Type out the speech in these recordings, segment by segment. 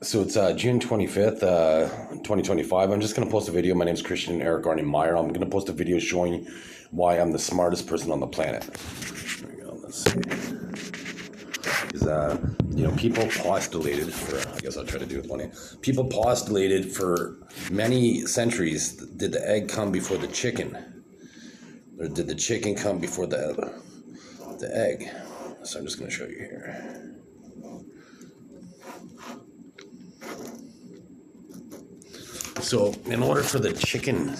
So it's June 25th, 2025. I'm just going to post a video. My name is Christian Erik Arne Meyer. I'm going to post a video showing why I'm the smartest person on the planet. There we go. Let's see. People postulated for, I guess I'll try to do it funny. People postulated for many centuries, did the egg come before the chicken? Or did the chicken come before the egg? So I'm just going to show you here. So in order for the chicken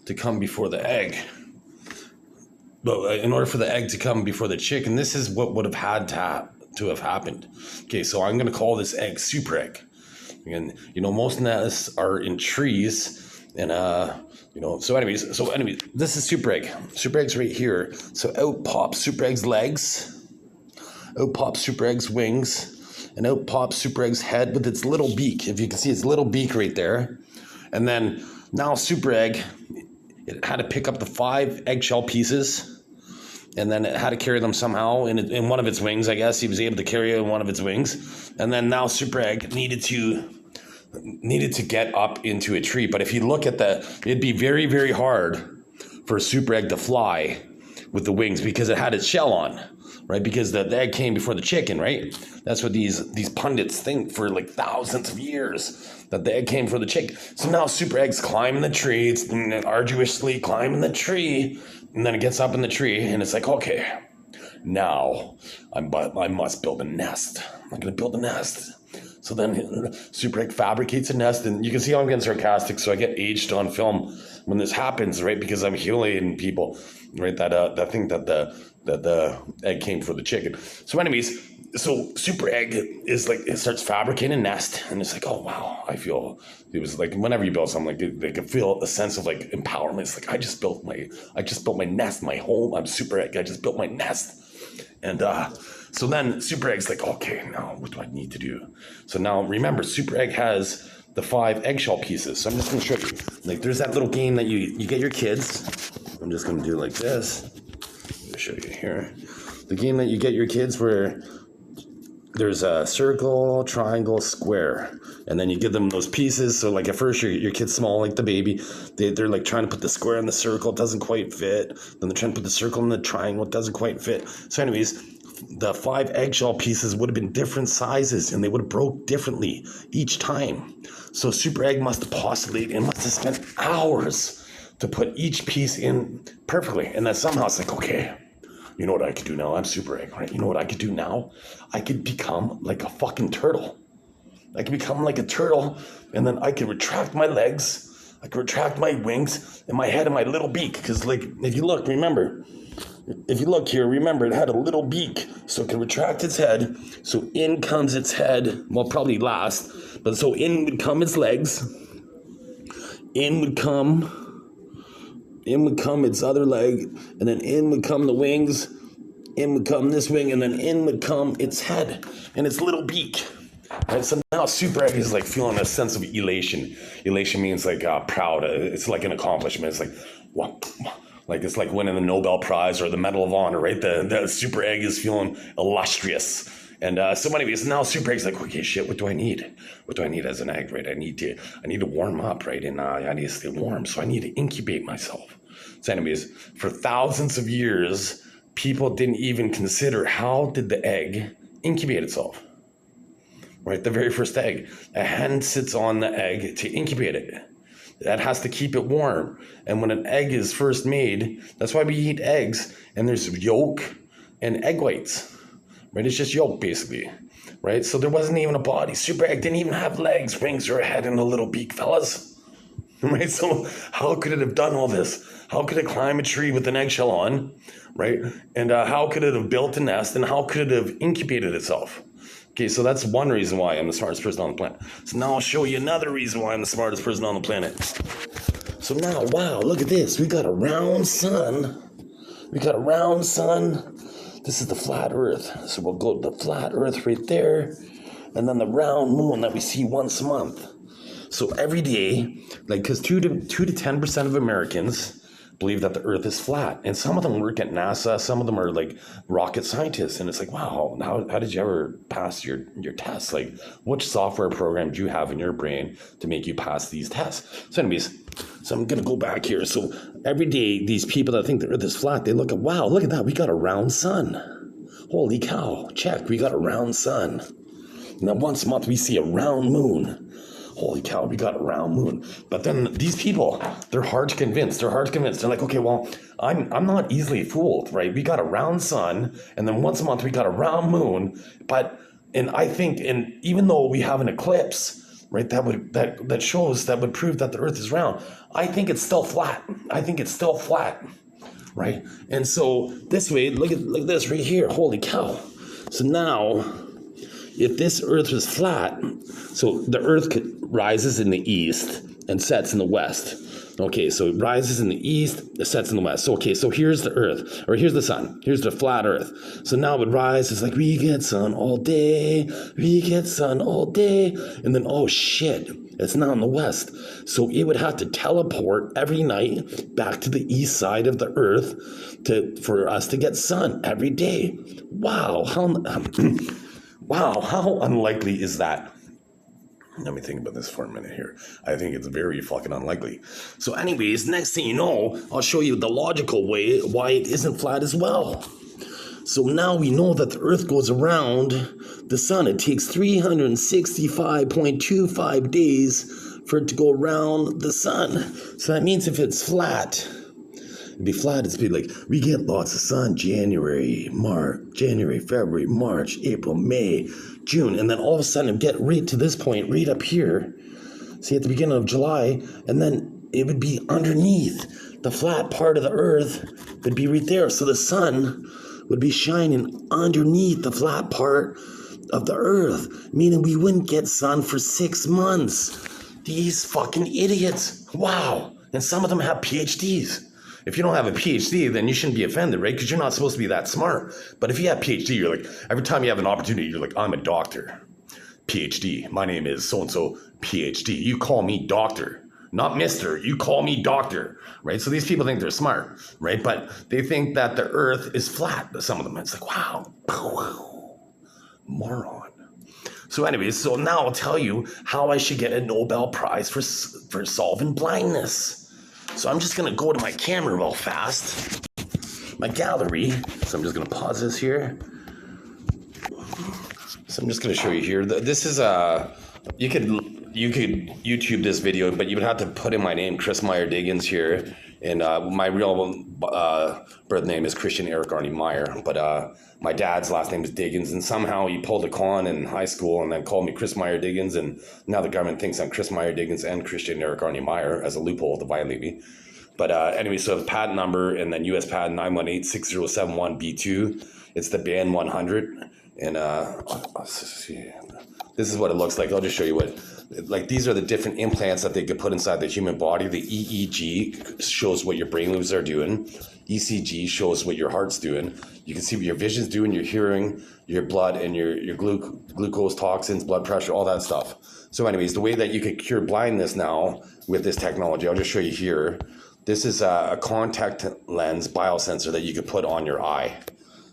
to come before the egg, in order for the egg to come before the chicken, this is what would have had to have happened. Okay, so I'm going to call this egg super egg. And, most nests are in trees and, so anyways, this is super egg. Super egg's right here. So out pops super egg's legs, out pops super egg's wings, and out pops super egg's head with its little beak. If you can see its little beak right there. And then now super egg, it had to pick up the 5 eggshell pieces, and then it had to carry them somehow in one of its wings. I guess he was able to carry it in one of its wings. And then now super egg needed to get up into a tree. But if you look at it'd be very, very hard for a super egg to fly with the wings because it had its shell on, right? Because the egg came before the chicken, right? That's what these pundits think for like thousands of years, that the egg came for the chicken. So now super egg's climbing the tree, it's arduously climbing the tree, and then it gets up in the tree, and it's like, okay, now I must build a nest. I'm gonna build a nest. So then super egg fabricates a nest, and you can see how I'm getting sarcastic, so I get aged on film when this happens, right? Because I'm humiliating people, right? That think that the egg came for the chicken. So anyways, so super egg is like, it starts fabricating a nest, and it's like, oh wow, it was like whenever you build something, like they can feel a sense of like empowerment. It's like I just built my nest, my home. I'm super egg. I just built my nest, and so then super egg's like, okay, now what do I need to do? So now remember, super egg has the 5 eggshell pieces. So I'm just gonna show you. Like there's that little game that you get your kids. I'm just gonna do like this. I'll show you here. The game that you get your kids where there's a circle, triangle, square, and then you give them those pieces. So like at first your kid's small, like the baby, they're like trying to put the square in the circle, it doesn't quite fit. Then they're trying to put the circle in the triangle, it doesn't quite fit. So anyways, the 5 eggshell pieces would have been different sizes, and they would have broke differently each time. So super egg must have postulated and must have spent hours to put each piece in perfectly. And then somehow it's like, okay, you know what I could do now? I'm super egg, right? You know what I could do now? I could become like a fucking turtle. I could become like a turtle, and then I could retract my legs, I could retract my wings, and my head and my little beak. Because like, if you look here, remember it had a little beak, so it could retract its head. So in comes its head, well, probably last, but so in would come its legs, in would come its other leg, and then in would come the wings, in would come this wing, and then in would come its head and its little beak. Right? So now super egg is like feeling a sense of elation. Elation means like proud. It's like an accomplishment. It's like, wow. Like it's like winning the Nobel Prize or the Medal of Honor, right? The super egg is feeling illustrious. And so anyways, now super egg's like, okay, shit, what do I need? What do I need as an egg, right? I need to warm up, right? And I need to stay warm, so I need to incubate myself. So anyways, for thousands of years, people didn't even consider how did the egg incubate itself, right? The very first egg. A hen sits on the egg to incubate it. That has to keep it warm. And when an egg is first made, that's why we eat eggs, and there's yolk and egg whites. Right, it's just yolk basically, right? So there wasn't even a body. Super egg didn't even have legs, wings, or a head, and a little beak, fellas. Right? So how could it have done all this? How could it climb a tree with an eggshell on, right? And how could it have built a nest? And how could it have incubated itself? Okay, so that's one reason why I'm the smartest person on the planet. So now I'll show you another reason why I'm the smartest person on the planet. So now, wow, look at this. We got a round sun. This is the flat earth. So we'll go to the flat earth right there. And then the round moon that we see once a month. So every day, like, because 2 to 10% of Americans believe that the earth is flat. And some of them work at NASA. Some of them are like rocket scientists. And it's like, wow, how did you ever pass your tests? Like, which software program do you have in your brain to make you pass these tests? So anyways, so I'm going to go back here. So every day, these people that think the earth is flat, they look at, wow, look at that. We got a round sun. Holy cow. Check. We got a round sun. And then once a month, we see a round moon. Holy cow, we got a round moon. But then these people, they're hard to convince. They're like, okay, well, I'm not easily fooled, right? We got a round sun, and then once a month we got a round moon. And I think, and even though we have an eclipse, right, that would prove that the earth is round, I think it's still flat. Right? And so this way, look at this right here. Holy cow. So now, if this earth was flat, so the earth rises in the east and sets in the west. Okay, so it rises in the east, it sets in the west. So, okay, so here's the earth, or here's the sun. Here's the flat earth. So now it would rise. It's like, we get sun all day. We get sun all day. And then, oh, shit, it's now in the west. So it would have to teleport every night back to the east side of the earth for us to get sun every day. Wow, how unlikely is that? Let me think about this for a minute here. I think it's very fucking unlikely. So anyways, next thing you know, I'll show you the logical way why it isn't flat as well. So now we know that the earth goes around the sun. It takes 365.25 days for it to go around the sun. So that means if it's flat, it'd be flat. It'd be like, we get lots of sun January, February, March, April, May, June. And then all of a sudden it'd get right to this point, right up here. See, at the beginning of July. And then it would be underneath. The flat part of the earth would be right there. So the sun would be shining underneath the flat part of the earth. Meaning we wouldn't get sun for 6 months. These fucking idiots. Wow. And some of them have PhDs. If you don't have a PhD, then you shouldn't be offended, right? Because you're not supposed to be that smart. But if you have PhD, you're like, every time you have an opportunity, you're like, I'm a doctor. PhD. My name is so-and-so PhD. You call me doctor. Not mister. You call me doctor, right? So these people think they're smart, right? But they think that the earth is flat. Some of them. It's like, wow. Moron. So anyways, so now I'll tell you how I should get a Nobel Prize for solving blindness. So I'm just going to go to my camera real fast, my gallery. So I'm just going to pause this here. So I'm just going to show you here. This is you could YouTube this video, but you would have to put in my name, Chris Meyer Diggins here. And my real birth name is Christian Erik Arne Meyer. But my dad's last name is Diggins. And somehow he pulled a con in high school and then called me Chris Meyer Diggins. And now the government thinks I'm Chris Meyer Diggins and Christian Erik Arne Meyer as a loophole to violate me. But anyway, so the patent number and then US patent 9186071B2. It's the band 100. And this is what it looks like. I'll just show you what. Like, these are the different implants that they could put inside the human body. The EEG shows what your brain waves are doing. ECG shows what your heart's doing. You can see what your vision's doing, your hearing, your blood, and your glucose toxins, blood pressure, all that stuff. So anyways, the way that you could cure blindness now with this technology, I'll just show you here. This is a contact lens biosensor that you could put on your eye.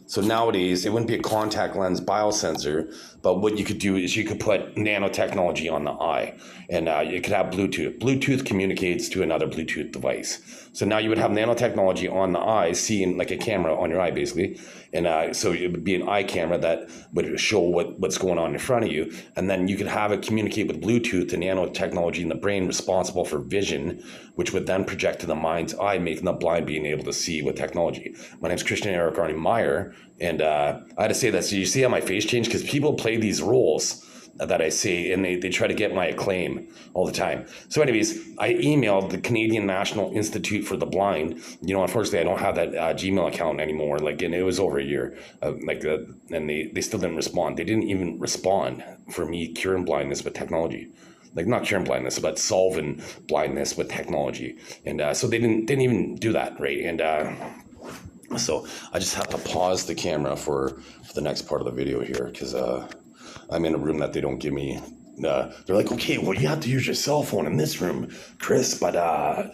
So nowadays, it wouldn't be a contact lens biosensor, but what you could do is you could put nanotechnology on the eye, and you could have Bluetooth. Bluetooth communicates to another Bluetooth device. So now you would have nanotechnology on the eye, seeing like a camera on your eye, basically. And so it would be an eye camera that would show what's going on in front of you. And then you could have it communicate with Bluetooth to nanotechnology in the brain responsible for vision, which would then project to the mind's eye, making the blind being able to see with technology. My name's Christian Erik Arne Meyer. And I had to say that. So you see how my face changed? Because people play these roles that I say, and they try to get my acclaim all the time. So anyways, I emailed the Canadian National Institute for the Blind. You know, unfortunately, I don't have that Gmail account anymore. Like, and it was over a year. And they still didn't respond. They didn't even respond for me curing blindness with technology. Like, not curing blindness, but solving blindness with technology. And so they didn't even do that, right? And so I just have to pause the camera for the next part of the video here, because I'm in a room that they don't give me they're like, okay, well, you have to use your cell phone in this room, Chris, but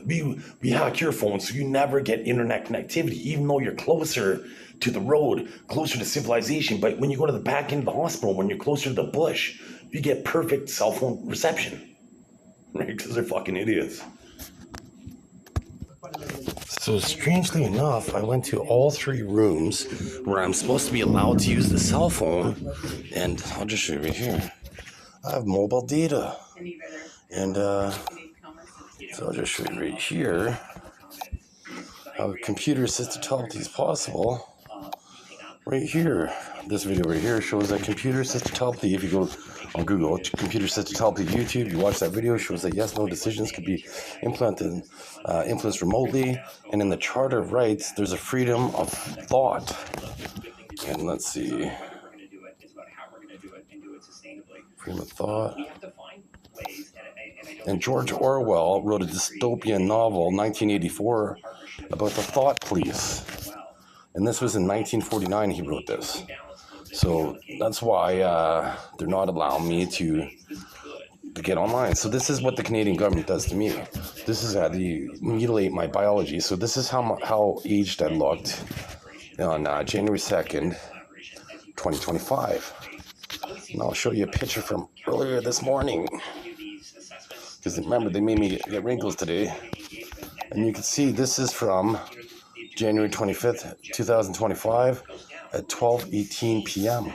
we hack your phone so you never get internet connectivity, even though you're closer to the road, closer to civilization. But when you go to the back end of the hospital, when you're closer to the bush, you get perfect cell phone reception, right? Because they're fucking idiots. So strangely enough, I went to all 3 rooms where I'm supposed to be allowed to use the cell phone, and I'll just show you right here. I have mobile data, and so I'll just show you right here how computer-assisted telepathy is possible. Right here, this video right here shows that computer-assisted telepathy. If you go on Google, computer-assisted telepathy YouTube, you watch that video, shows that yes, no decisions could be influenced remotely, and in the Charter of Rights, there's a freedom of thought. And let's see, freedom of thought. And George Orwell wrote a dystopian novel, 1984, about the thought police. And this was in 1949 he wrote this. So that's why they're not allowing me to get online. So this is what the Canadian government does to me. This is how they mutilate my biology. So this is how aged I looked on January 2nd, 2025. And I'll show you a picture from earlier this morning. Because remember, they made me get wrinkles today. And you can see this is from January 25th, 2025 at 12:18 p.m.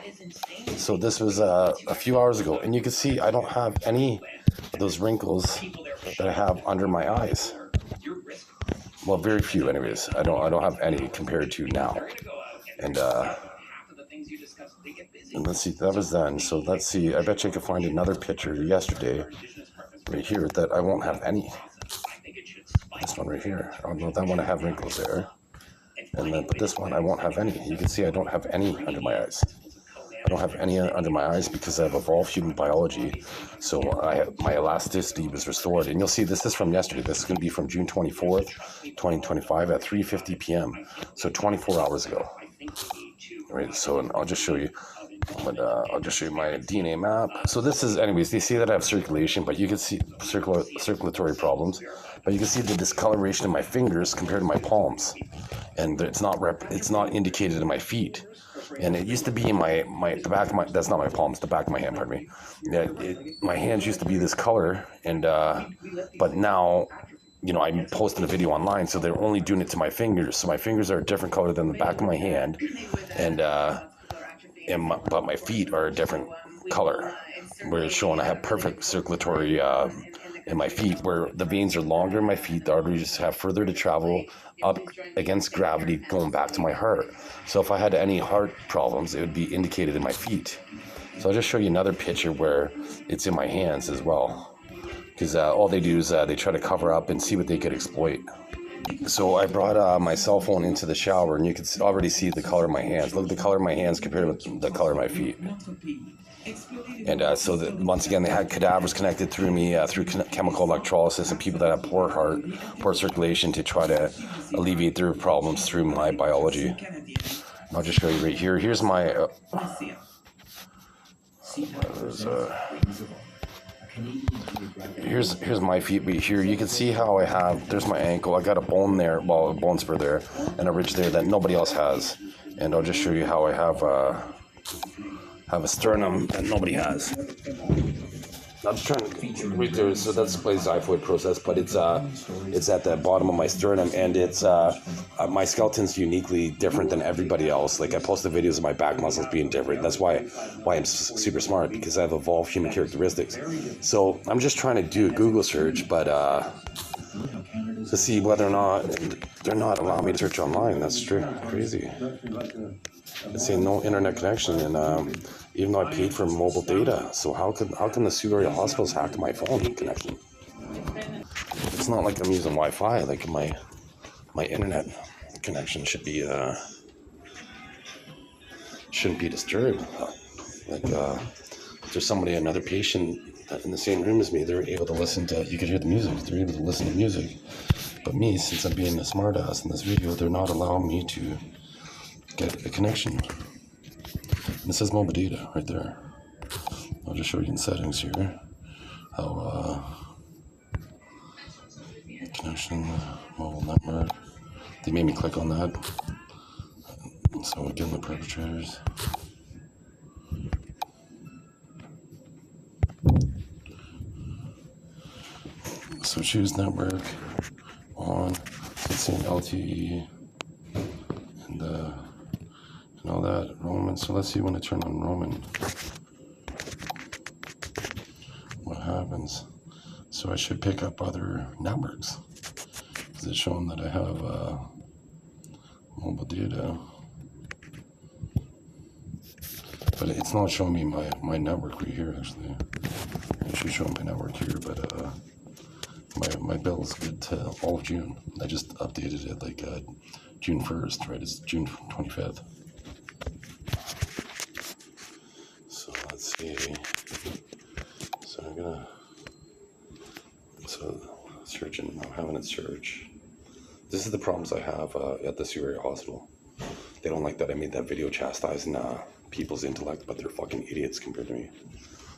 So this was a few hours ago. And you can see I don't have any of those wrinkles that I have under my eyes. Well, very few anyways. I don't have any compared to now. And let's see, that was then. So let's see, I bet you I could find another picture yesterday right here that I won't have any. This one right here. I don't know, that one I have wrinkles there. And then, but this one I won't have any. You can see I don't have any under my eyes. I don't have any under my eyes because I've evolved human biology. So my elasticity was restored. And you'll see this is from yesterday. This is going to be from June 24th, 2025 at 3:50 p.m. So 24 hours ago. All right, so I'll just show you. But I'll just show you my DNA map. So this is, anyways, they see that I have circulation, but you can see circulatory problems. But you can see the discoloration in my fingers compared to my palms, and it's not indicated in my feet. And it used to be in the back of my, that's not my palms, the back of my hand, pardon me. Yeah, my hands used to be this color, and but now, you know, I'm posting a video online, so they're only doing it to my fingers. So my fingers are a different color than the back of my hand, but my feet are a different color, where it's showing I have perfect circulatory in my feet, where the veins are longer in my feet, the arteries have further to travel up against gravity going back to my heart. So if I had any heart problems, it would be indicated in my feet. So I'll just show you another picture where it's in my hands as well, because all they do is they try to cover up and see what they could exploit. So I brought my cell phone into the shower, and you can already see the color of my hands. Look at the color of my hands compared with the color of my feet. And so that once again, they had cadavers connected through me through chemical electrolysis, and people that have poor heart, poor circulation, to try to alleviate their problems through my biology. I'll just show you right here. Here's my here's my feet right here. You can see how I have, there's my ankle. I got a bone there, well, a bone spur there, and a ridge there that nobody else has. And I'll just show you how I have a sternum that nobody has. I'm just trying to right there. So that's the xiphoid process, but it's at the bottom of my sternum, and it's my skeleton's uniquely different than everybody else. Like, I posted videos of my back muscles being different. That's why I'm super smart, because I've evolved human characteristics. So I'm just trying to do a Google search, but to see whether or not they're not allowing me to search online. That's true. Crazy. It's saying no internet connection, and even though I paid for mobile data, so how can the Sioux area hospitals hack my phone connection? It's not like I'm using Wi-Fi. Like my internet connection shouldn't be disturbed. Like if there's another patient in the same room as me, they're able to listen to. You could hear the music. They're able to listen to music. But me, since I'm being a smartass in this video, they're not allowing me to get a connection. And it says mobile data right there. I'll just show you in settings here how connection, mobile network. They made me click on that. So again, the perpetrators. So choose network on. So it's saying LTE and all that Roman. So let's see when I turn on Roman, what happens. So I should pick up other networks because it's showing that I have mobile data, but it's not showing me my network right here. Actually, it should show my network here, but my bill is good to all of June. I just updated it like June 1st, right? It's June 25th. So let's see. So I'm gonna searching. I'm having it search. This is the problems I have at the Surrey Hospital. They don't like that I made that video chastising people's intellect, but they're fucking idiots compared to me.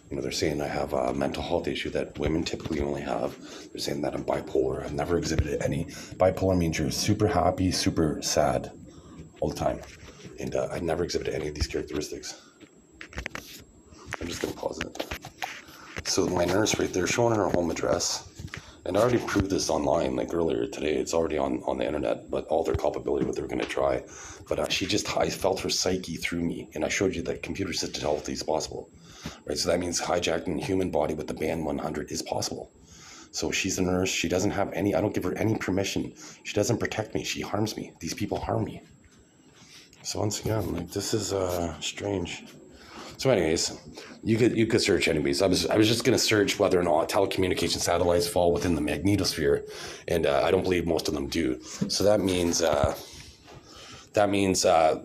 You know, they're saying I have a mental health issue that women typically only have. They're saying that I'm bipolar. I've never exhibited any. Bipolar means you're super happy, super sad all the time. And I never exhibited any of these characteristics. I'm just going to pause it. So my nurse right there showing her home address. And I already proved this online, like earlier today. It's already on the internet, but all their culpability, what they were going to try. But I felt her psyche through me. And I showed you that computer-assisted health is possible. Right, so that means hijacking the human body with the band 100 is possible. So she's a nurse. She doesn't have any. I don't give her any permission. She doesn't protect me. She harms me. These people harm me. So once again, like this is strange. So, anyways, you could search anyways. I was just gonna search whether or not telecommunication satellites fall within the magnetosphere, and I don't believe most of them do. So that means.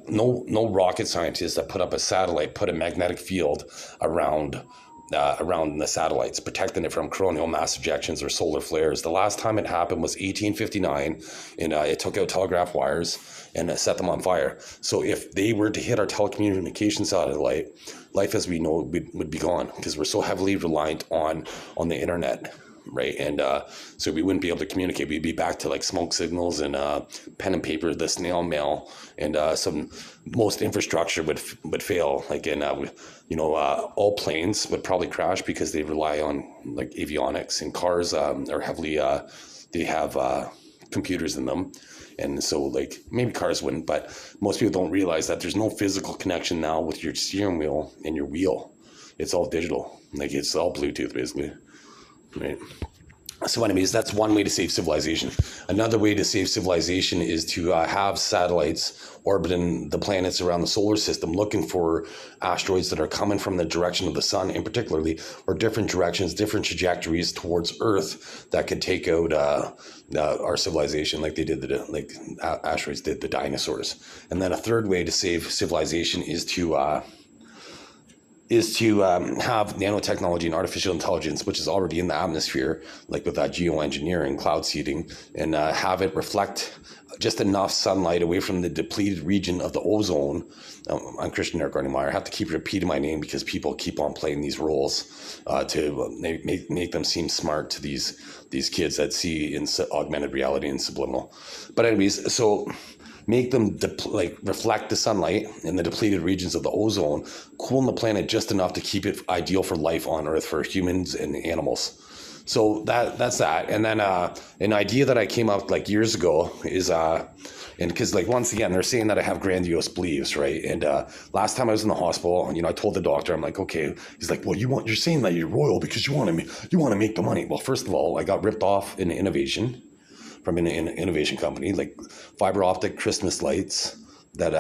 No rocket scientists that put up a satellite put a magnetic field around the satellites, protecting it from coronal mass ejections or solar flares. The last time it happened was 1859, and it took out telegraph wires and set them on fire. So if they were to hit our telecommunication satellite, life as we know it would be gone because we're so heavily reliant on the internet. Right, and so we wouldn't be able to communicate. We'd be back to like smoke signals and pen and paper, the snail mail, and most infrastructure would fail. Like in all planes would probably crash because they rely on like avionics, and cars are heavily they have computers in them, and so like maybe cars wouldn't, but most people don't realize that there's no physical connection now with your steering wheel and your wheel. It's all digital, like it's all Bluetooth basically. Right. So anyways, that's one way to save civilization. Another way to save civilization is to have satellites orbiting the planets around the solar system, looking for asteroids that are coming from the direction of the sun, in particularly, or different directions, different trajectories towards Earth that could take out our civilization, like they did asteroids did the dinosaurs. And then a third way to save civilization is to have nanotechnology and artificial intelligence, which is already in the atmosphere, like with geoengineering, cloud seeding, and have it reflect just enough sunlight away from the depleted region of the ozone. I'm Christian Erik Arne Meyer. I have to keep repeating my name because people keep on playing these roles to make them seem smart to these kids that see in augmented reality and subliminal. But anyways, so make them reflect the sunlight in the depleted regions of the ozone, cooling the planet just enough to keep it ideal for life on Earth for humans and animals. So that's that. And then an idea that I came up like years ago is and because like once again they're saying that I have grandiose beliefs, right? And last time I was in the hospital, I told the doctor, I'm like, okay. He's like, well, you're saying that you're royal because you want to make the money. Well, first of all, I got ripped off in innovation. From an innovation company, like fiber optic Christmas lights that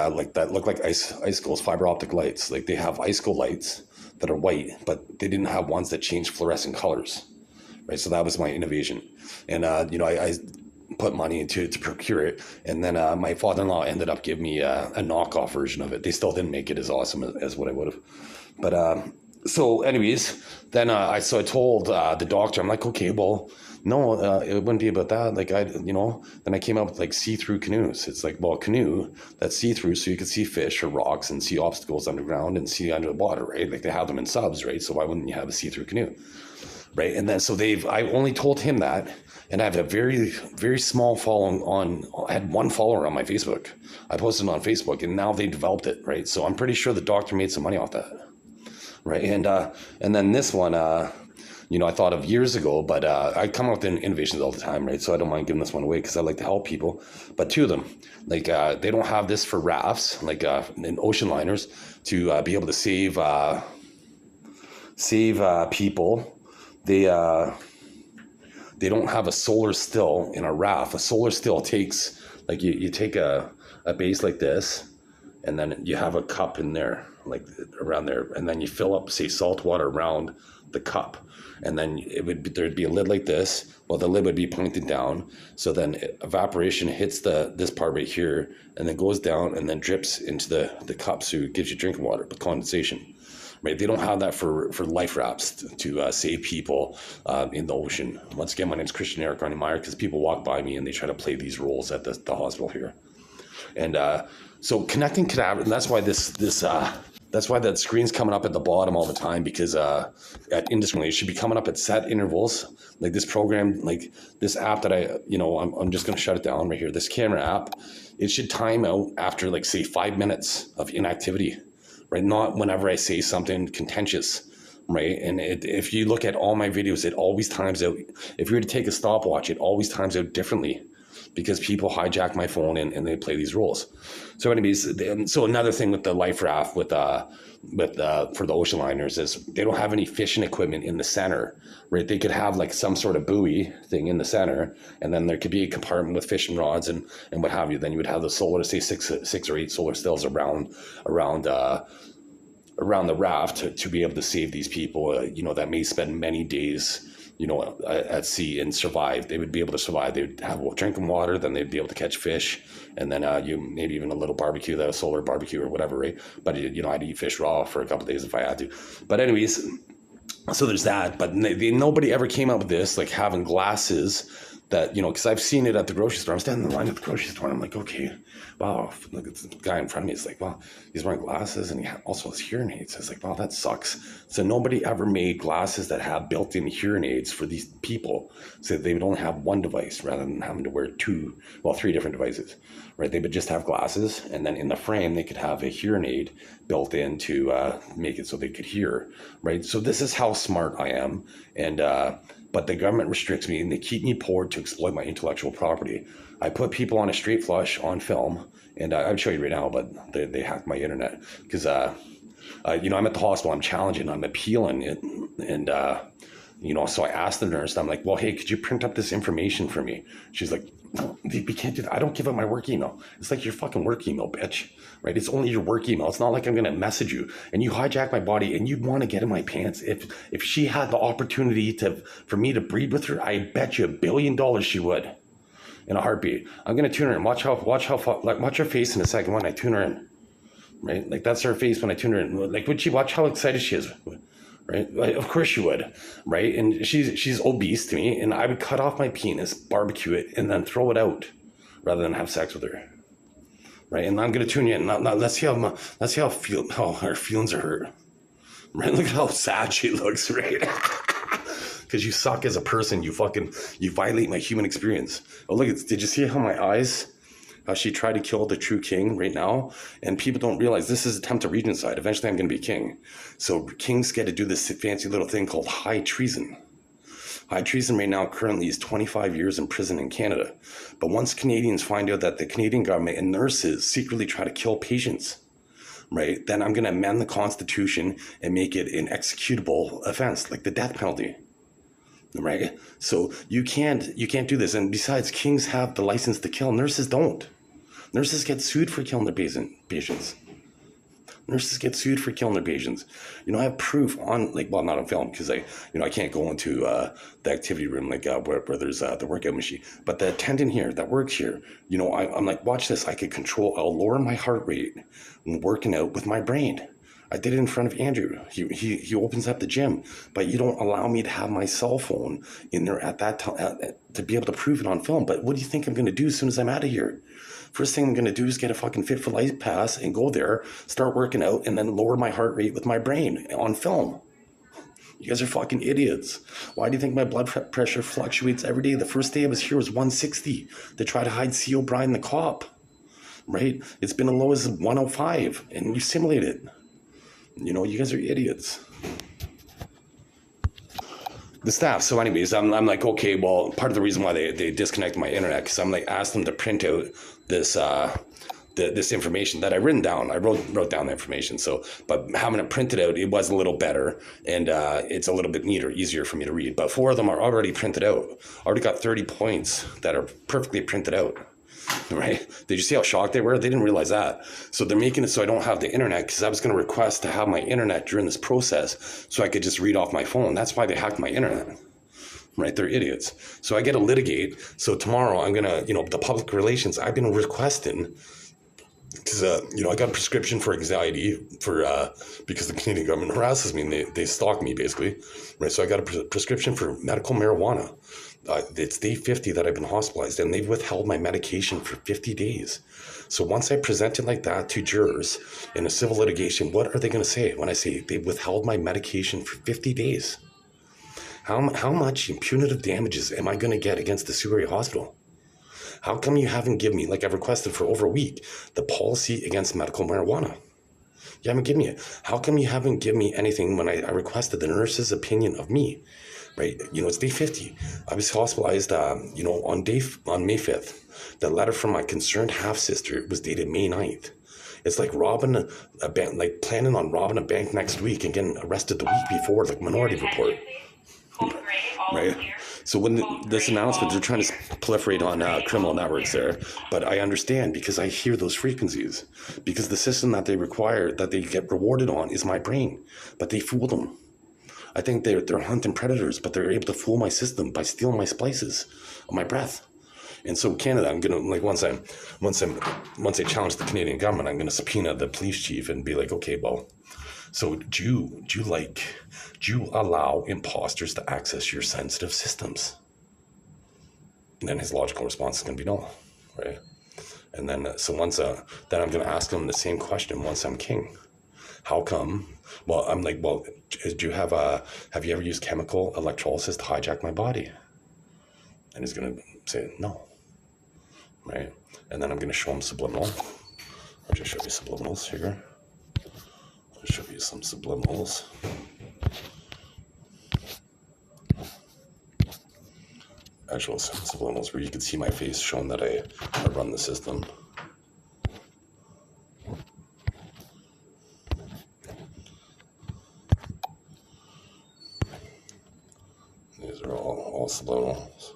look like icicles, fiber optic lights. Like they have icicle lights that are white, but they didn't have ones that change fluorescent colors, right? So that was my innovation, and I put money into to procure it, and then my father-in-law ended up giving me a knockoff version of it. They still didn't make it as awesome as what I would have, but So anyways, then I told the doctor, I'm like, okay, well, no, it wouldn't be about that. Like then I came up with like see-through canoes. It's like, well, a canoe that's see-through, so you can see fish or rocks and see obstacles underground and see under the water, right? Like they have them in subs, right? So why wouldn't you have a see-through canoe, right? And then so I only told him that, and I have a very, very small following I had one follower on my Facebook. I posted it on Facebook, and now they developed it, right? So I'm pretty sure the doctor made some money off that. Right. And then this one, I thought of years ago, but I come up with innovations all the time, right? So I don't mind giving this one away because I like to help people. But two of them, like they don't have this for rafts, like in ocean liners, to be able to save people. They don't have a solar still in a raft. A solar still takes, like you take a base like this, and then you have a cup in there, like around there, and then you fill up, say, salt water around the cup, and then there'd be a lid like this. Well, the lid would be pointed down, so then evaporation hits this part right here, and then goes down and then drips into the cup, so it gives you drinking water with condensation. Right, they don't have that for life rafts to save people in the ocean. Once again, my name is Christian Erik Arne Meyer, because people walk by me and they try to play these roles at the hospital here. And so connecting cadavers, and that's why that's why that screen's coming up at the bottom all the time, because indiscriminately it should be coming up at set intervals. Like this program, like this app that I'm just going to shut it down right here. This camera app, it should time out after, like, say, 5 minutes of inactivity, right? Not whenever I say something contentious. Right. And if you look at all my videos, it always times out. If you were to take a stopwatch, it always times out differently, because people hijack my phone and they play these roles. So anyways, so another thing with the life raft for the ocean liners is they don't have any fishing equipment in the center, right? They could have like some sort of buoy thing in the center, and then there could be a compartment with fishing rods and what have you. Then you would have the solar, say six or eight solar stills around the raft to be able to save these people, that may spend many days, at sea and survive. They would be able to survive. They would have drinking water, then they'd be able to catch fish, and then you maybe even a little barbecue, that a solar barbecue or whatever, right? But I'd eat fish raw for a couple of days if I had to. But anyways, so there's that. But nobody ever came up with this, like having glasses that, because I've seen it at the grocery store. I'm standing in the line at the grocery store, and I'm like, okay, wow, look at the guy in front of me. It's like, wow, he's wearing glasses and he also has hearing aids. It's like, wow, that sucks. So nobody ever made glasses that have built-in hearing aids for these people, so that they would only have one device rather than having to wear three different devices, right? They would just have glasses, and then in the frame, they could have a hearing aid built in to make it so they could hear, right? So this is how smart I am. And, but the government restricts me, and they keep me poor to exploit my intellectual property. I put people on a straight flush on film, and I'd show you right now, but they hacked my internet because, I'm at the hospital, I'm challenging, I'm appealing it. And, so I asked the nurse, I'm like, well, hey, could you print up this information for me? She's like, no, we can't do that. I don't give up my work email. It's like your fucking work email, bitch, right? It's only your work email. It's not like I'm going to message you and you hijack my body and you want to get in my pants. If she had the opportunity for me to breed with her, I bet you $1 billion she would, in a heartbeat. I'm going to tune her in. Watch her face in a second when I tune her in, right? Like that's her face when I tune her in. Like, would she watch how excited she is? Right? Like, of course you would, right? And she's obese to me, and I would cut off my penis, barbecue it, and then throw it out, rather than have sex with her, right? And I'm gonna tune you in. Now let's see how her feelings are hurt, right? Look at how sad she looks, right? Because you suck as a person. You violate my human experience. Oh, look! Did you see how my eyes? How she tried to kill the true king right now, and people don't realize this is attempt to regicide. Eventually I'm going to be king. So kings get to do this fancy little thing called high treason. High treason right now currently is 25 years in prison in Canada. But once Canadians find out that the Canadian government and nurses secretly try to kill patients, right, then I'm going to amend the Constitution and make it an executable offense, like the death penalty. Right? So you can't do this. And besides, kings have the license to kill. Nurses don't. Nurses get sued for killing their patients. Nurses get sued for killing their patients. I have proof on, not on film, because I can't go into the activity room, where there's the workout machine. But the attendant here that works here, I'm like, watch this. I'll lower my heart rate when working out with my brain. I did it in front of Andrew. He opens up the gym, but you don't allow me to have my cell phone in there at that time to be able to prove it on film. But what do you think I'm going to do as soon as I'm out of here? First thing I'm going to do is get a fucking Fit for Life pass and go there, start working out, and then lower my heart rate with my brain on film. You guys are fucking idiots. Why do you think my blood pressure fluctuates every day? The first day I was here was 160. They try to hide C. O'Brien the cop, right? It's been as low as 105, and you simulate it. You know, you guys are idiots. The staff. So anyways, I'm like, okay, well, part of the reason why they disconnected my internet, because I'm like, asked them to print out this this information that I written down. I wrote down the information. So, but having it printed out, it was a little better, and it's a little bit neater, easier for me to read. But 4 of them are already printed out. I already got 30 points that are perfectly printed out. Right? Did you see how shocked they were? They didn't realize that. So they're making it so I don't have the internet, because I was going to request to have my internet during this process so I could just read off my phone. That's why they hacked my internet. Right? They're idiots. So I get to litigate. So tomorrow I'm going to, the public relations, I've been requesting, because, I got a prescription for anxiety because the Canadian government harasses me and they stalk me basically. Right? So I got a prescription for medical marijuana. It's day 50 that I've been hospitalized, and they've withheld my medication for 50 days. So once I present it like that to jurors in a civil litigation, what are they going to say when I say they withheld my medication for 50 days? How much in punitive damages am I going to get against the Surrey Hospital? How come you haven't given me, like I've requested for over a week, the policy against medical marijuana? You haven't given me it. How come you haven't given me anything when I requested the nurse's opinion of me? Right, it's day 50. I was hospitalized, on May 5th. The letter from my concerned half sister was dated May 9th. It's like robbing a bank, like planning on robbing a bank next week and getting arrested the week before, like Minority Report. Right. So when this announcement, they're trying to proliferate on criminal networks there, but I understand because I hear those frequencies, because the system that they require, that they get rewarded on, is my brain, but they fooled them. I think they're hunting predators, but they're able to fool my system by stealing my splices of my breath. And so Canada, I'm gonna, like, once I challenge the Canadian government, I'm gonna subpoena the police chief and be like, okay, well, so do you allow imposters to access your sensitive systems? And then his logical response is gonna be no, right? And then then I'm gonna ask him the same question once I'm king. How come? Well, I'm like, well, have you ever used chemical electrolysis to hijack my body? And he's going to say, no. Right? And then I'm going to show him subliminal. I'll just show you subliminals here. I'll show you some subliminals. Actual subliminals where you can see my face showing that I run the system. These are all subliminals.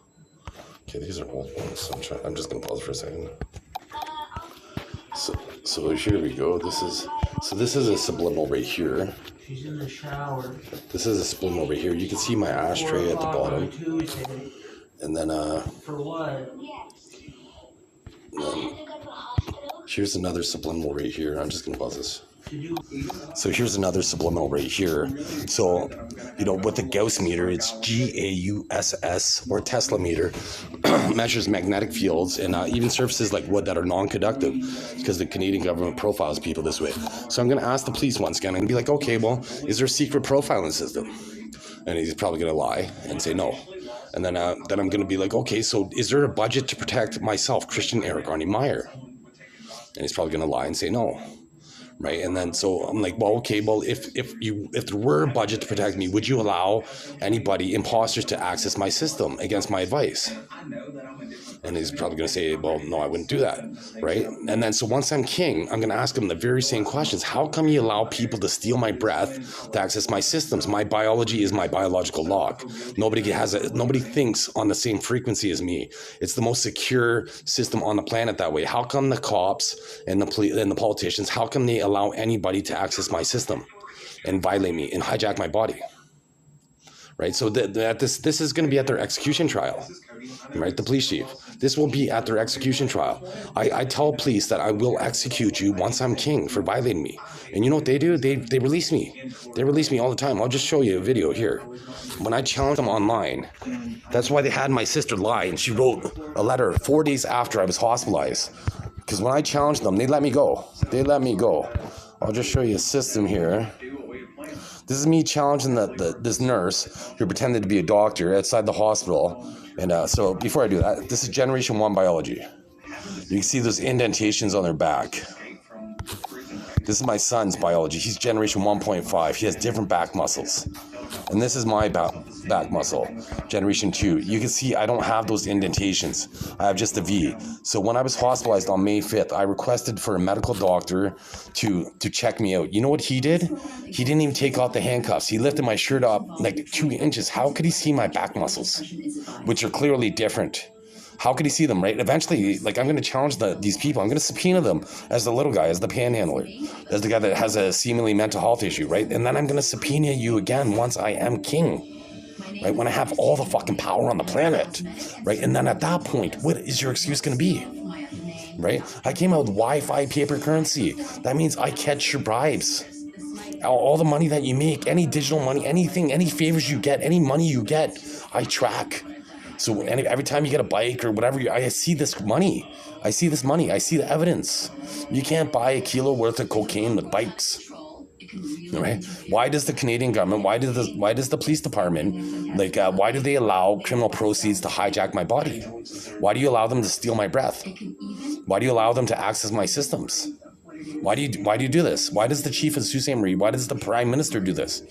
Okay, these are old ones. So I'm just gonna pause for a second. So here we go. This is a subliminal right here. She's in the shower. This is a subliminal right here. You can see my ashtray at the bottom. And then For what? Here's another subliminal right here. I'm just gonna pause this. So here's another subliminal right here. So, with the Gauss meter, it's GAUSS, or Tesla meter, measures magnetic fields and even surfaces like wood that are non-conductive, because the Canadian government profiles people this way. So I'm going to ask the police once again and be like, okay, well, is there a secret profiling system? And he's probably going to lie and say no. And then I'm going to be like, okay, so is there a budget to protect myself, Christian Erik Arne Meyer? And he's probably going to lie and say no. Right. And then so I'm like, well, okay, well, if there were a budget to protect me, would you allow anybody, imposters, to access my system against my advice? And he's probably going to say, well, no, I wouldn't do that. Right. And then so once I'm king, I'm going to ask him the very same questions. How come you allow people to steal my breath to access my systems? My biology is my biological lock. Nobody thinks on the same frequency as me. It's the most secure system on the planet that way. How come the cops and the politicians, how come they allow anybody to access my system and violate me and hijack my body? right? So this is going to be at their execution trial, right? The police chief. This will be at their execution trial. I tell police that I will execute you once I'm king for violating me. And you know what they do? They release me. They release me all the time. I'll just show you a video here. When I challenged them online, that's why they had my sister lie, and she wrote a letter 4 days after I was hospitalized. Because when I challenged them, they let me go. They let me go. I'll just show you a system here. This is me challenging this nurse who pretended to be a doctor outside the hospital. And so before I do that, this is Generation 1 biology. You can see those indentations on their back. This is my son's biology. He's Generation 1.5. He has different back muscles. And this is my back muscle, Generation 2. You can see I don't have those indentations. I have just a V. So when I was hospitalized on May 5th, I requested for a medical doctor to check me out. You know what he did? He didn't even take off the handcuffs. He lifted my shirt up like 2 inches. How could he see my back muscles, which are clearly different? How could he see them, right? Eventually, like, I'm going to challenge these people. I'm going to subpoena them as the little guy, as the panhandler, as the guy that has a seemingly mental health issue, right? And then I'm going to subpoena you again once I am king, right? When I have all the fucking power on the planet, right? And then at that point, what is your excuse going to be, right? I came out with Wi-Fi paper currency. That means I catch your bribes. All the money that you make, any digital money, anything, any favors you get, any money you get, I track. So every time you get a bike or whatever, I see this money. I see this money. I see the evidence. You can't buy a kilo worth of cocaine with bikes. Right? Why does the Canadian government, why does the police department, why do they allow criminal proceeds to hijack my body? Why do you allow them to steal my breath? Why do you allow them to access my systems? Why do you do this? Why does the chief of Sault Ste. Marie, why does the prime minister do this?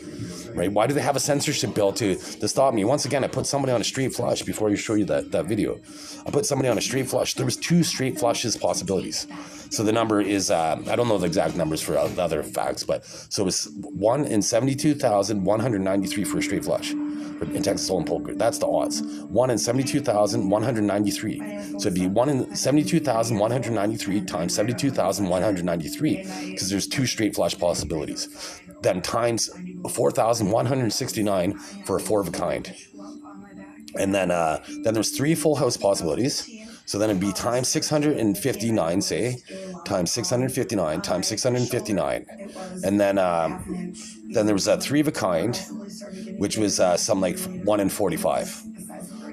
Right? Why do they have a censorship bill to stop me? Once again, I put somebody on a straight flush before I show you that video. I put somebody on a straight flush. There was 2 straight flushes possibilities. So the number is, I don't know the exact numbers for other facts, but so it was 1 in 72,193 for a straight flush in Texas Hold'em poker. That's the odds. 1 in 72,193. So it'd be 1 in 72,193 times 72,193, because there's 2 straight flush possibilities. Then times 4,169 for a 4 of a kind. And then there's 3 full house possibilities. So then it'd be times 659, say, times 659, times 659. And then there was a 3 of a kind, which was some like 1 in 45.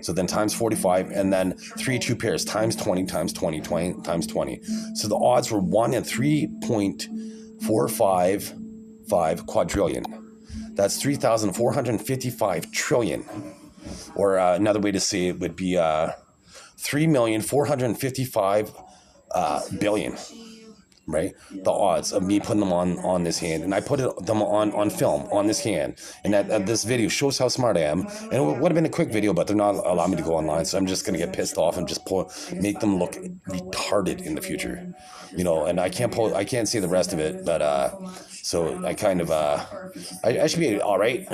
So then times 45, and then 3 2 pairs, times 20, times 20, 20, times 20. So the odds were 1 in 3.455 quadrillion. That's 3,455 trillion. Or another way to say it would be 3,455 billion, right? The odds of me putting them on this hand. And I put them on film on this hand. And this video shows how smart I am. And it would have been a quick video, but they're not allowing me to go online. So I'm just going to get pissed off and just make them look retarded in the future. You know, and I can't say the rest of it, but so I kind of I should be all right,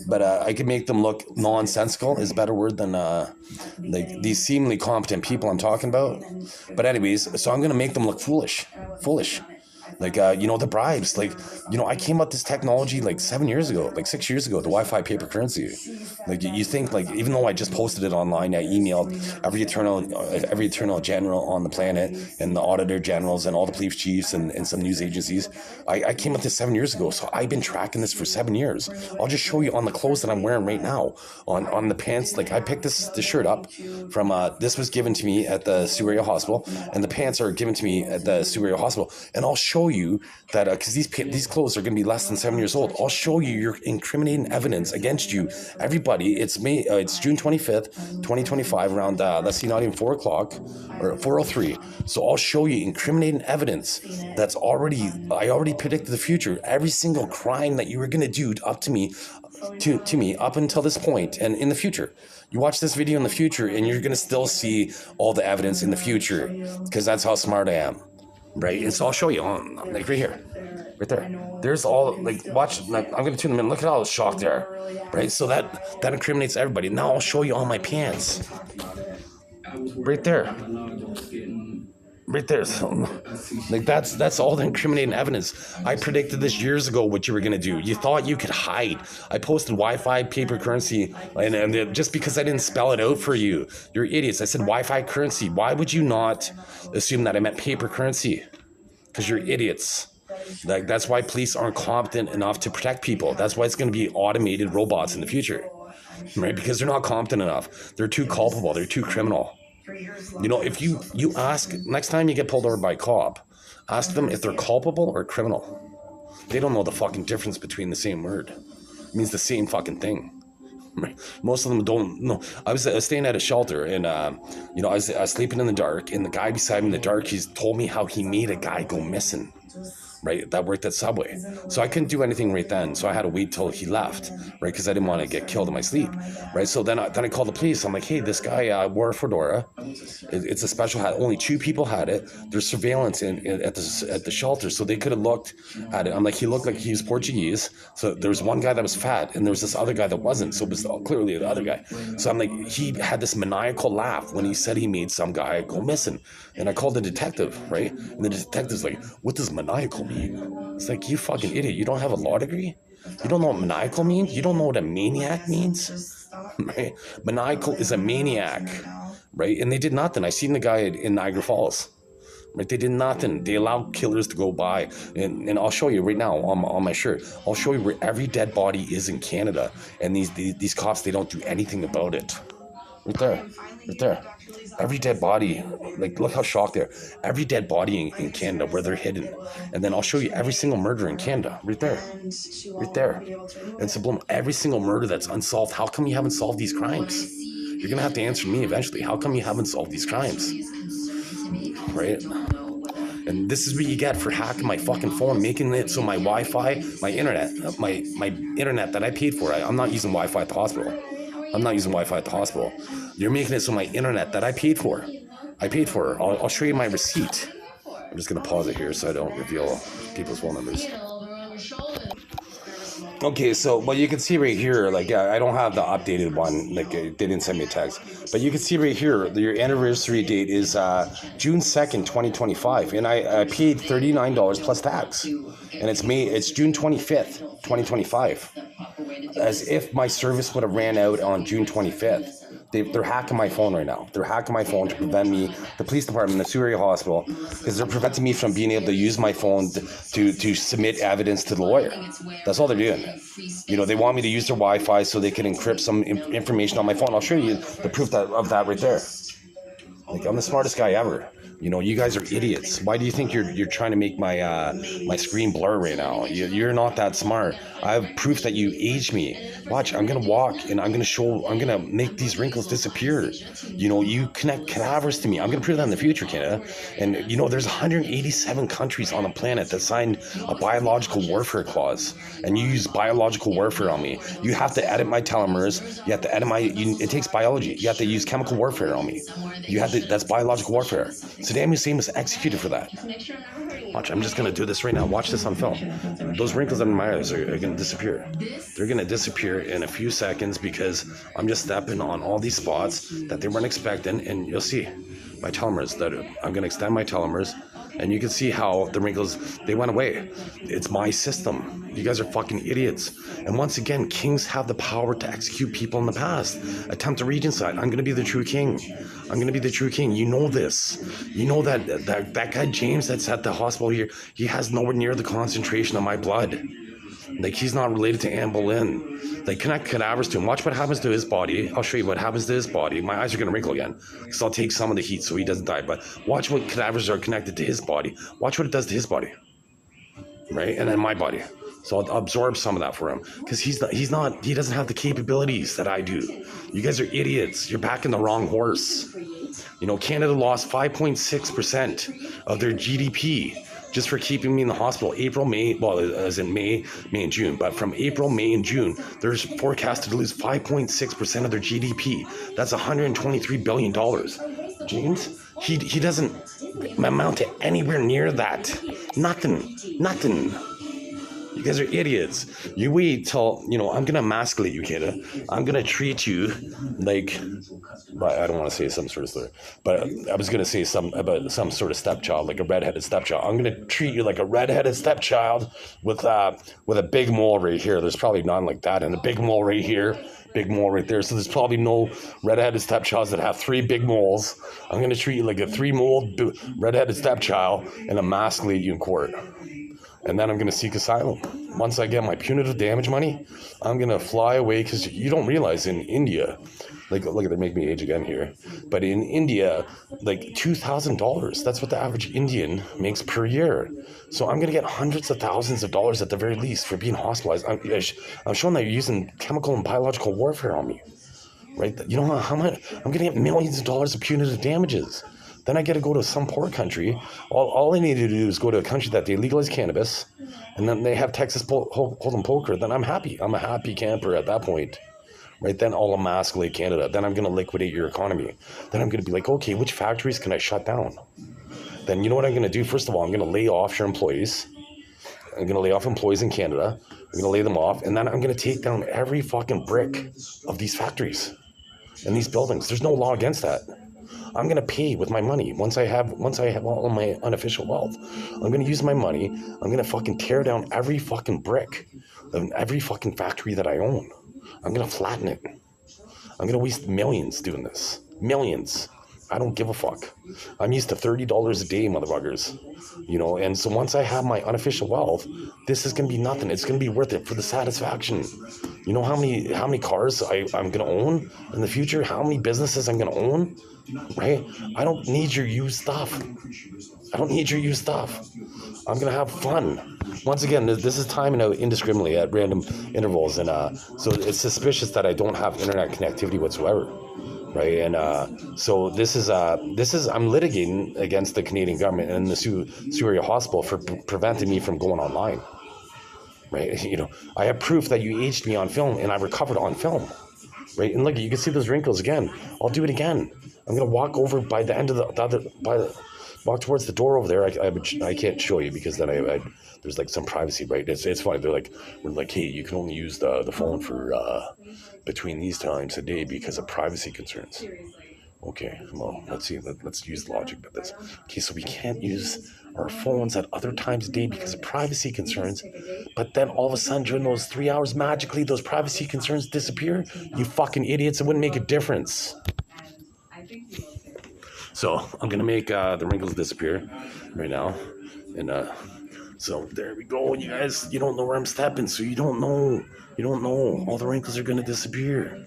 but I could make them look nonsensical is a better word than like these seemingly competent people I'm talking about. But anyways, so I'm gonna make them look foolish. Like, the bribes, like, I came up with this technology like 7 years ago, like 6 years ago, the Wi-Fi paper currency. Like, you think, like, even though I just posted it online, I emailed every attorney general on the planet and the auditor generals and all the police chiefs and some news agencies. I came up with this 7 years ago, so I've been tracking this for 7 years. I'll just show you on the clothes that I'm wearing right now, on the pants. Like, I picked this shirt up from, this was given to me at the Sioux Area Hospital, and the pants are given to me at the Sioux Area Hospital, and I'll show you that because these clothes are going to be less than 7 years old. I'll show you your incriminating evidence against you. Everybody, it's June 25th, 2025, around let's see, not even 4 o'clock or 4:03. So I'll show you incriminating evidence that's I already predicted the future. Every single crime that you were going to do up to me up until this point and in the future. You watch this video in the future and you're going to still see all the evidence in the future, because that's how smart I am. Right, and so I'll show you on like right here, right there. There's all like watch. Like, I'm gonna tune them in. Look at all the shock there, right? So that incriminates everybody. Now I'll show you all my pants, right there, Right there. So, like that's all the incriminating evidence. I predicted this years ago what you were gonna do. You thought you could hide. I posted Wi-Fi paper currency, and just because I didn't spell it out for you, you're idiots. I said Wi-Fi currency. Why would you not assume that I meant paper currency? Because you're idiots. Like that's why police aren't competent enough to protect people. That's why it's going to be automated robots in the future, right? Because they're not competent enough. They're too culpable. They're too criminal. You know, if you ask next time you get pulled over by a cop, ask them if they're culpable or criminal. They don't know the fucking difference between the same word. It means the same fucking thing. Right? Most of them don't know. I was staying at a shelter, and I was sleeping in the dark, and the guy beside me in the dark, he's told me how he made a guy go missing. Right, that worked at Subway. So I couldn't do anything right then. So I had to wait till he left, right? Because I didn't want to get killed in my sleep, right? So then I called the police. I'm like, hey, this guy wore a fedora. It's a special hat. Only 2 people had it. There's surveillance at the shelter, so they could have looked at it. I'm like, he looked like he was Portuguese. So there was one guy that was fat, and there was this other guy that wasn't. So it was clearly the other guy. So I'm like, he had this maniacal laugh when he said he made some guy go missing. And I called the detective, right? And the detective's like, what does maniacal mean? It's like, you fucking idiot. You don't have a law degree? You don't know what maniacal means? You don't know what a maniac means? Right? Maniacal is a maniac, right? And they did nothing. I seen the guy in Niagara Falls. Right? They did nothing. They allowed killers to go by. And I'll show you right now on my shirt. I'll show you where every dead body is in Canada. And these cops, they don't do anything about it. Right there. Right there. Every dead body, like, look how shocked they are. Every dead body in Canada where they're hidden. And then I'll show you every single murder in Canada. Right there. Right there. And subliminal. Every single murder that's unsolved. How come you haven't solved these crimes? You're going to have to answer me eventually. How come you haven't solved these crimes? Right? And this is what you get for hacking my fucking phone, making it so my Wi-Fi, my internet that I paid for. I'm not using Wi-Fi at the hospital. You're making it so my internet that I paid for. I'll show you my receipt. I'm just going to pause it here so I don't reveal people's phone numbers. Okay, so, well, you can see right here, like, I don't have the updated one, like, they didn't send me a text, but you can see right here, your anniversary date is June 2nd, 2025, and I paid $39 plus tax, and it's June 25th, 2025, as if my service would have ran out on June 25th. They're hacking my phone right now. They're hacking my phone to prevent me, the police department, the Surrey Hospital, because they're preventing me from being able to use my phone to submit evidence to the lawyer. That's all they're doing. You know, they want me to use their Wi-Fi so they can encrypt some information on my phone. I'll show you the proof of that right there. Like, I'm the smartest guy ever. You know, you guys are idiots. Why do you think you're trying to make my screen blur right now? You're not that smart. I have proof that you aged me. Watch, I'm gonna walk and I'm gonna make these wrinkles disappear. You know, you connect cadavers to me. I'm gonna prove that in the future, Canada. And you know, there's 187 countries on the planet that signed a biological warfare clause, and you use biological warfare on me. You have to edit my telomeres. You have to edit it takes biology. You have to use chemical warfare on me. That's biological warfare. Saddam Hussein was executed for that. Watch, I'm just going to do this right now. Watch this on film. Those wrinkles in my eyes are going to disappear. They're going to disappear in a few seconds because I'm just stepping on all these spots that they weren't expecting, and you'll see my telomeres. I'm going to extend my telomeres, and you can see how the wrinkles, they went away. It's my system. You guys are fucking idiots. And once again, kings have the power to execute people in the past. Attempt to regicide. I'm going to be the true king. You know this. You know that guy James that's at the hospital here, he has nowhere near the concentration of my blood. Like, he's not related to Anne Boleyn. They connect cadavers to him. Watch what happens to his body. I'll show you what happens to his body. My eyes are going to wrinkle again because I'll take some of the heat so he doesn't die. But watch what cadavers are connected to his body. Watch what it does to his body. Right? And then my body. So I'll absorb some of that for him because he doesn't have the capabilities that I do. You guys are idiots. You're backing the wrong horse. You know, Canada lost 5.6% of their GDP just for keeping me in the hospital. April, May, well, as in May and June, but from April, May, and June, they're forecasted to lose 5.6% of their GDP. That's $123 billion. James, he doesn't amount to anywhere near that. Nothing. You guys are idiots. You wait till, I'm going to emasculate you, Kata. I'm going to treat you like, I don't want to say some sort of story, but I was going to say about some sort of stepchild, like a redheaded stepchild. I'm going to treat you like a redheaded stepchild with a big mole right here. There's probably none like that. And a big mole right here, big mole right there. So there's probably no redheaded stepchilds that have 3 big moles. I'm going to treat you like a 3-mole redheaded stepchild and emasculate you in court. And then I'm going to seek asylum. Once I get my punitive damage money, I'm going to fly away, because you don't realize in India, like, look at they make me age again here, but in India, like $2,000, that's what the average Indian makes per year. So I'm going to get hundreds of thousands of dollars at the very least for being hospitalized. I'm showing that you're using chemical and biological warfare on me, right? You know how much? I'm going to get millions of dollars of punitive damages. Then I get to go to some poor country. All I need to do is go to a country that they legalize cannabis, and then they have Texas Hold'em poker. Then I'm happy. I'm a happy camper at that point, right? Then I'll emasculate Canada. Then I'm going to liquidate your economy. Then I'm going to be like, okay, which factories can I shut down? Then you know what I'm going to do? First of all, I'm going to lay off your employees. I'm going to lay off employees in Canada. I'm going to lay them off, and then I'm going to take down every fucking brick of these factories and these buildings. There's no law against that. I'm going to pay with my money once I have all of my unofficial wealth. I'm going to use my money. I'm going to fucking tear down every fucking brick of every fucking factory that I own. I'm going to flatten it. I'm going to waste millions doing this. Millions. I don't give a fuck. I'm used to $30 a day, motherfuckers. And so once I have my unofficial wealth, this is going to be nothing. It's going to be worth it for the satisfaction. You know how many cars I'm going to own in the future? How many businesses I'm going to own? Right? I don't need your used stuff. I'm going to have fun. Once again, this is timing out indiscriminately at random intervals. And so it's suspicious that I don't have internet connectivity whatsoever. Right. And so this is I'm litigating against the Canadian government and the Surrey Hospital for preventing me from going online. Right. I have proof that you aged me on film, and I recovered on film. Right. And look, you can see those wrinkles again. I'll do it again. I'm going to walk over by the end of walk towards the door over there. I can't show you because then there's like some privacy, right? It's funny. We're like, hey, you can only use the phone for between these times a day because of privacy concerns. Okay, well, let's see. Let's use logic about this. Okay, so we can't use our phones at other times of day because of privacy concerns. But then all of a sudden, during those 3 hours, magically, those privacy concerns disappear. You fucking idiots! It wouldn't make a difference. So I'm gonna make the wrinkles disappear right now, and so there we go. You guys, you don't know where I'm stepping, so you don't know. All the wrinkles are gonna disappear.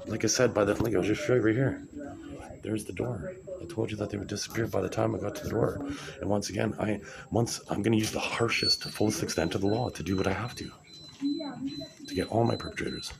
Like I said, I'll just show you right here. There's the door. I told you that they would disappear by the time I got to the door. And once again, I'm gonna use the harshest, fullest extent of the law to do what I have to get all my perpetrators.